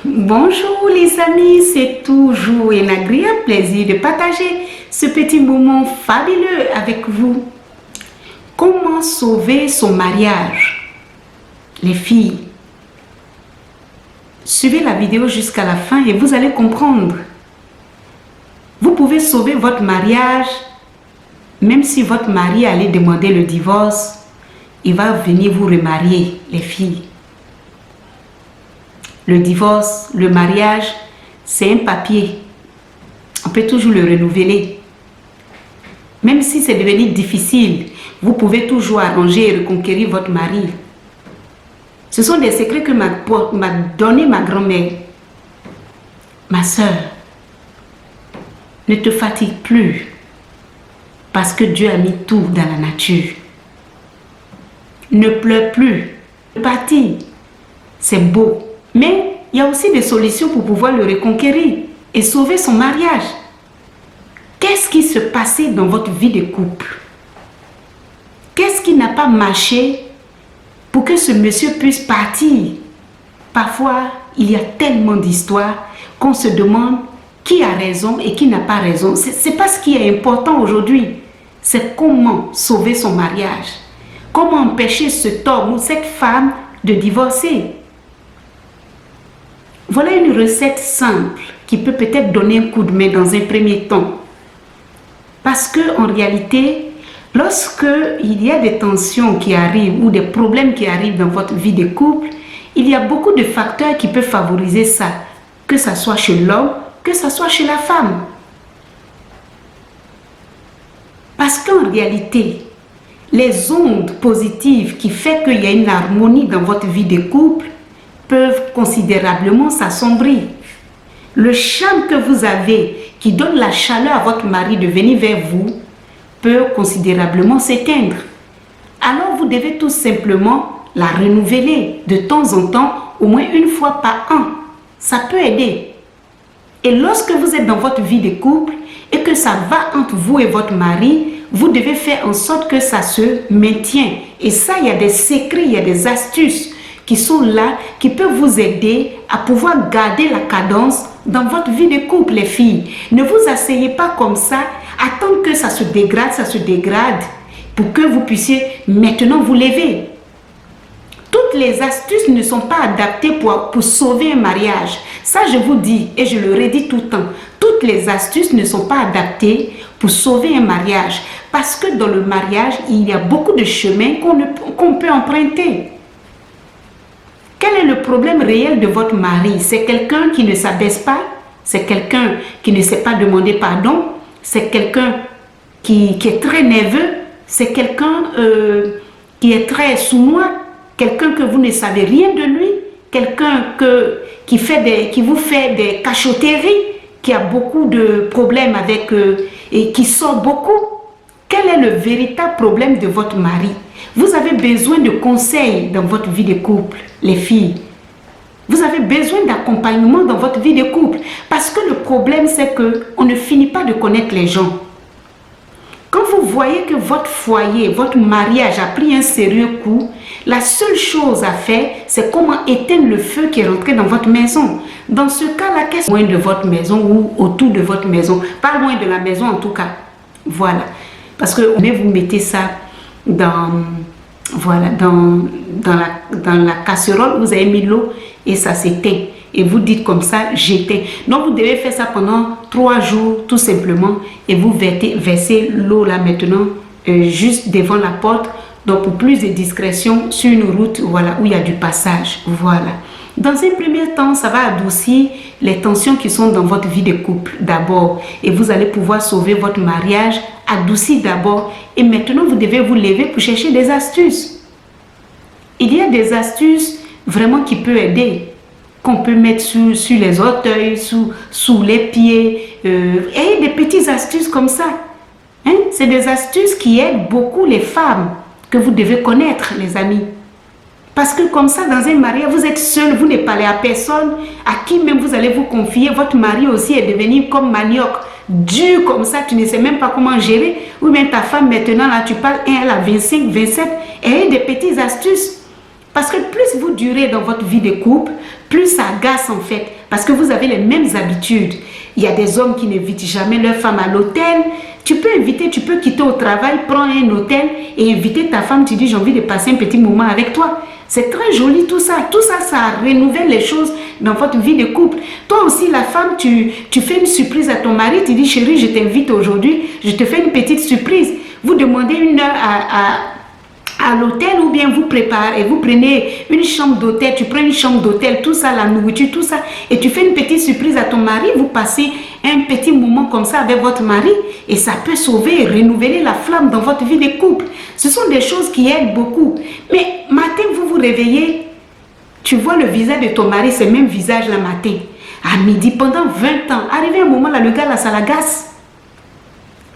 Bonjour les amis, c'est toujours un agréable plaisir de partager ce petit moment fabuleux avec vous. Comment sauver son mariage? Les filles, suivez la vidéo jusqu'à la fin et vous allez comprendre. Vous pouvez sauver votre mariage, même si votre mari allait demander le divorce, il va venir vous remarier, les filles. Le divorce, le mariage, c'est un papier. On peut toujours le renouveler. Même si c'est devenu difficile, vous pouvez toujours arranger et reconquérir votre mari. Ce sont des secrets que m'a donné ma grand-mère. Ma soeur, ne te fatigue plus parce que Dieu a mis tout dans la nature. Ne pleure plus. Partir, c'est beau. Mais il y a aussi des solutions pour pouvoir le reconquérir et sauver son mariage. Qu'est-ce qui se passait dans votre vie de couple? Qu'est-ce qui n'a pas marché pour que ce monsieur puisse partir? Parfois, il y a tellement d'histoires qu'on se demande qui a raison et qui n'a pas raison. Ce n'est pas ce qui est important aujourd'hui. C'est comment sauver son mariage. Comment empêcher cet homme ou cette femme de divorcer. Voilà une recette simple qui peut peut-être donner un coup de main dans un premier temps. Parce que en réalité, lorsque il y a des tensions qui arrivent ou des problèmes qui arrivent dans votre vie de couple, il y a beaucoup de facteurs qui peuvent favoriser ça. Que ce soit chez l'homme, que ce soit chez la femme. Parce qu'en réalité, les ondes positives qui font qu'il y a une harmonie dans votre vie de couple peuvent considérablement s'assombrir. Le charme que vous avez qui donne la chaleur à votre mari de venir vers vous peut considérablement s'éteindre. Alors vous devez tout simplement la renouveler de temps en temps, au moins une fois par an. Ça peut aider. Et lorsque vous êtes dans votre vie de couple et que ça va entre vous et votre mari, vous devez faire en sorte que ça se maintienne. Et ça, il y a des secrets, il y a des astuces qui sont là, qui peuvent vous aider à pouvoir garder la cadence dans votre vie de couple, les filles. Ne vous asseyez pas comme ça, attendre que ça se dégrade, pour que vous puissiez maintenant vous lever. Toutes les astuces ne sont pas adaptées pour sauver un mariage. Ça, je vous dis et je le redis tout le temps. Toutes les astuces ne sont pas adaptées pour sauver un mariage. Parce que dans le mariage, il y a beaucoup de chemins qu'on peut emprunter. Quel est le problème réel de votre mari? C'est quelqu'un qui ne s'abaisse pas? C'est quelqu'un qui ne sait pas demander pardon? C'est quelqu'un qui est très nerveux? C'est quelqu'un qui est très sournois? Quelqu'un que vous ne savez rien de lui? Quelqu'un qui vous fait des cachotteries? Qui a beaucoup de problèmes avec et qui sort beaucoup? Quel est le véritable problème de votre mari? Vous avez besoin de conseils dans votre vie de couple, les filles. Vous avez besoin d'accompagnement dans votre vie de couple. Parce que le problème, c'est qu'on ne finit pas de connaître les gens. Quand vous voyez que votre foyer, votre mariage a pris un sérieux coup, la seule chose à faire, c'est comment éteindre le feu qui est rentré dans votre maison. Dans ce cas-là, qu'est-ce loin de votre maison ou autour de votre maison? Pas loin de la maison en tout cas. Voilà. Parce que vous mettez ça dans la casserole, vous avez mis l'eau et ça s'éteint. Et vous dites comme ça, j'éteins. Donc vous devez faire ça pendant 3 jours tout simplement. Et vous versez l'eau là maintenant juste devant la porte. Donc pour plus de discrétion sur une route, voilà, où il y a du passage. Voilà. Dans un premier temps, ça va adoucir les tensions qui sont dans votre vie de couple d'abord. Et vous allez pouvoir sauver votre mariage, adoucir d'abord. Et maintenant, vous devez vous lever pour chercher des astuces. Il y a des astuces vraiment qui peuvent aider. Qu'on peut mettre sur les orteils, sous les pieds. Et des petites astuces comme ça. Hein? C'est des astuces qui aident beaucoup les femmes que vous devez connaître, les amis. Parce que comme ça, dans un mariage, vous êtes seul, vous ne parlez à personne, à qui même vous allez vous confier. Votre mari aussi est devenu comme manioc, dur comme ça, tu ne sais même pas comment gérer. Ou bien ta femme maintenant, là, tu parles, elle a 25, 27, et elle a des petites astuces. Parce que plus vous durez dans votre vie de couple, plus ça agace en fait. Parce que vous avez les mêmes habitudes. Il y a des hommes qui n'invitent jamais leur femme à l'hôtel. Tu peux inviter, tu peux quitter au travail, prendre un hôtel et inviter ta femme. Tu dis, j'ai envie de passer un petit moment avec toi. C'est très joli tout ça. Tout ça, ça renouvelle les choses dans votre vie de couple. Toi aussi, la femme, tu fais une surprise à ton mari. Tu dis, chérie, je t'invite aujourd'hui. Je te fais une petite surprise. Vous demandez une heure à l'hôtel ou bien vous préparez, vous prenez une chambre d'hôtel, tu prends une chambre d'hôtel, tout ça, la nourriture, tout ça, et tu fais une petite surprise à ton mari, vous passez un petit moment comme ça avec votre mari et ça peut sauver et renouveler la flamme dans votre vie de couple. Ce sont des choses qui aident beaucoup. Mais matin, vous vous réveillez, tu vois le visage de ton mari, c'est le même visage le matin. À midi, pendant 20 ans, arrivé un moment là, le gars là, ça l'agace.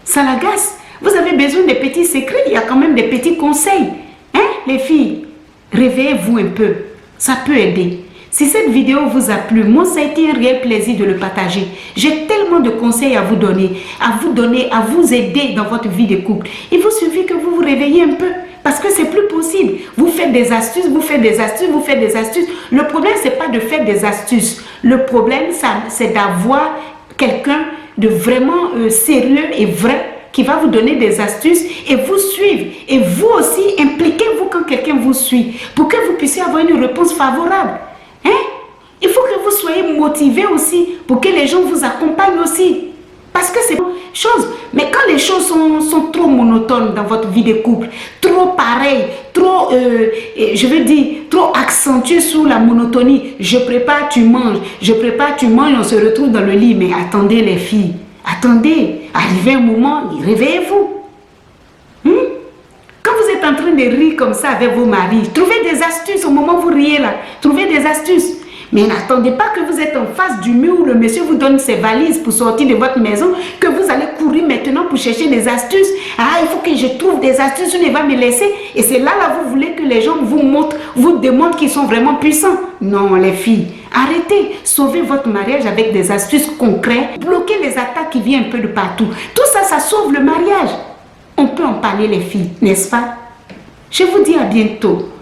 Ça l'agace. Vous avez besoin de petits secrets, il y a quand même des petits conseils. Hein, les filles? Réveillez-vous un peu. Ça peut aider. Si cette vidéo vous a plu, moi, ça a été un réel plaisir de le partager. J'ai tellement de conseils à vous donner, à vous aider dans votre vie de couple. Il vous suffit que vous vous réveillez un peu. Parce que c'est plus possible. Vous faites des astuces, vous faites des astuces, vous faites des astuces. Le problème, ce n'est pas de faire des astuces. Le problème, c'est d'avoir quelqu'un de vraiment sérieux et vrai qui va vous donner des astuces et vous suivre. Et vous aussi, impliquez-vous quand quelqu'un vous suit pour que vous puissiez avoir une réponse favorable. Hein? Il faut que vous soyez motivé aussi pour que les gens vous accompagnent aussi. Parce que c'est une chose. Mais quand les choses sont trop monotones dans votre vie de couple, trop pareilles, trop, je veux dire, trop accentuées sur la monotonie. Je prépare, tu manges. Je prépare, tu manges, on se retrouve dans le lit. Mais attendez les filles. Attendez, arrivez un moment, réveillez-vous. Quand vous êtes en train de rire comme ça avec vos maris, trouvez des astuces au moment où vous riez là. Trouvez des astuces. Mais n'attendez pas que vous êtes en face du mur où le monsieur vous donne ses valises pour sortir de votre maison, que vous allez courir maintenant pour chercher des astuces. Ah, il faut que je trouve des astuces, il va me laisser. Et c'est là, vous voulez que les gens vous montrent, vous démontrent qu'ils sont vraiment puissants. Non, les filles, arrêtez. Sauvez votre mariage avec des astuces concrètes. Bloquez les attaques qui viennent un peu de partout. Tout ça, ça sauve le mariage. On peut en parler, les filles, n'est-ce pas? Je vous dis à bientôt.